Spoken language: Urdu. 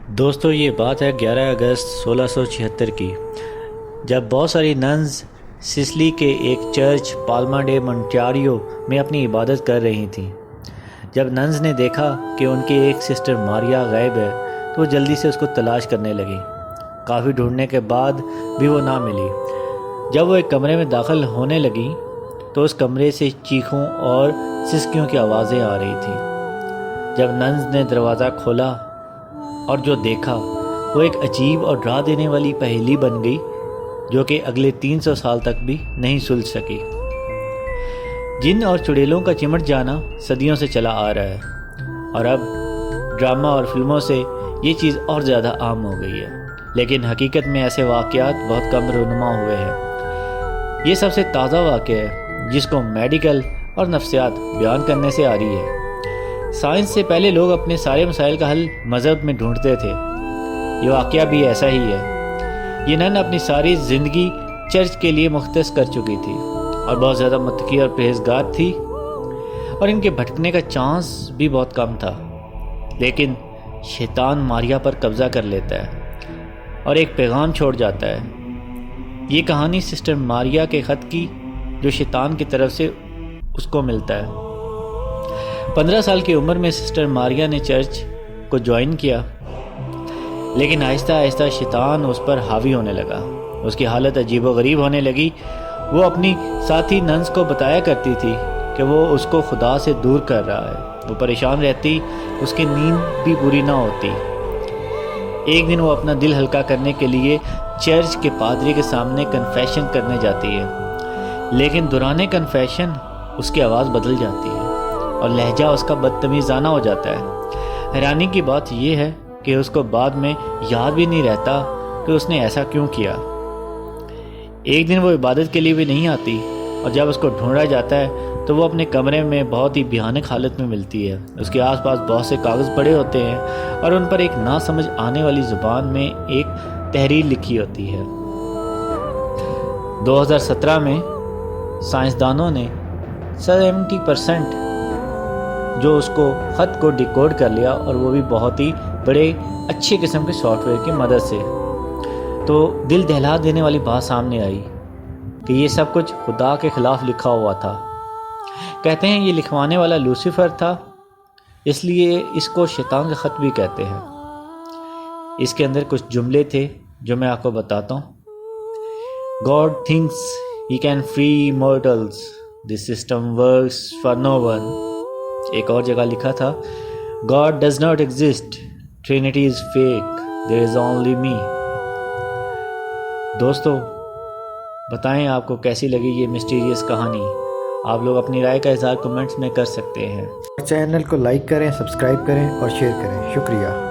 دوستو یہ بات ہے 11 اگست 1676 کی، جب بہت ساری ننز سسلی کے ایک چرچ پالما ڈے مونٹیاریو میں اپنی عبادت کر رہی تھیں۔ جب ننز نے دیکھا کہ ان کی ایک سسٹر ماریا غائب ہے تو وہ جلدی سے اس کو تلاش کرنے لگیں۔ کافی ڈھونڈنے کے بعد بھی وہ نہ ملی۔ جب وہ ایک کمرے میں داخل ہونے لگیں تو اس کمرے سے چیخوں اور سسکیوں کی آوازیں آ رہی تھیں۔ جب ننز نے دروازہ کھولا اور جو دیکھا وہ ایک عجیب اور ڈرا دینے والی پہیلی بن گئی جو کہ اگلے 300 سال تک بھی نہیں سلجھ سکی۔ جن اور چڑیلوں کا چمٹ جانا صدیوں سے چلا آ رہا ہے اور اب ڈرامہ اور فلموں سے یہ چیز اور زیادہ عام ہو گئی ہے، لیکن حقیقت میں ایسے واقعات بہت کم رونما ہوئے ہیں۔ یہ سب سے تازہ واقعہ ہے جس کو میڈیکل اور نفسیات بیان کرنے سے آ رہی ہے۔ سائنس سے پہلے لوگ اپنے سارے مسائل کا حل مذہب میں ڈھونڈتے تھے۔ یہ واقعہ بھی ایسا ہی ہے۔ یہ نن اپنی ساری زندگی چرچ کے لیے مختص کر چکی تھی اور بہت زیادہ متقی اور پرہیزگار تھی، اور ان کے بھٹکنے کا چانس بھی بہت کم تھا۔ لیکن شیطان ماریا پر قبضہ کر لیتا ہے اور ایک پیغام چھوڑ جاتا ہے۔ یہ کہانی سسٹر ماریا کے خط کی جو شیطان کی طرف سے اس کو ملتا ہے۔ 15 سال کی عمر میں سسٹر ماریا نے چرچ کو جوائن کیا، لیکن آہستہ آہستہ شیطان اس پر حاوی ہونے لگا۔ اس کی حالت عجیب و غریب ہونے لگی۔ وہ اپنی ساتھی ننز کو بتایا کرتی تھی کہ وہ اس کو خدا سے دور کر رہا ہے۔ وہ پریشان رہتی، اس کی نیند بھی پوری نہ ہوتی۔ ایک دن وہ اپنا دل ہلکا کرنے کے لیے چرچ کے پادری کے سامنے کنفیشن کرنے جاتی ہے، لیکن دوران کنفیشن اس کی آواز بدل جاتی ہے اور لہجہ اس کا بدتمیزانہ ہو جاتا ہے۔ حیرانی کی بات یہ ہے کہ اس کو بعد میں یاد بھی نہیں رہتا کہ اس نے ایسا کیوں کیا۔ ایک دن وہ عبادت کے لیے بھی نہیں آتی اور جب اس کو ڈھونڈا جاتا ہے تو وہ اپنے کمرے میں بہت ہی بھیانک حالت میں ملتی ہے۔ اس کے آس پاس بہت سے کاغذ پڑے ہوتے ہیں اور ان پر ایک نہ سمجھ آنے والی زبان میں ایک تحریر لکھی ہوتی ہے۔ 2017 میں سائنسدانوں نے 70% جو اس کو خط کو ڈیکوڈ کر لیا، اور وہ بھی بہت ہی بڑے اچھے قسم کے سافٹ ویئر کی مدد سے۔ تو دل دہلا دینے والی بات سامنے آئی کہ یہ سب کچھ خدا کے خلاف لکھا ہوا تھا۔ کہتے ہیں یہ لکھوانے والا لوسیفر تھا، اس لیے اس کو شیطان کا خط بھی کہتے ہیں۔ اس کے اندر کچھ جملے تھے جو میں آپ کو بتاتا ہوں۔ God thinks he can free mortals. This system works for no one. ایک اور جگہ لکھا تھا God does not exist. Trinity is fake. There is only me. دوستو بتائیں آپ کو کیسی لگی یہ مسٹیریس کہانی۔ آپ لوگ اپنی رائے کا اظہار کمنٹس میں کر سکتے ہیں۔ چینل کو لائک کریں، سبسکرائب کریں اور شیئر کریں۔ شکریہ۔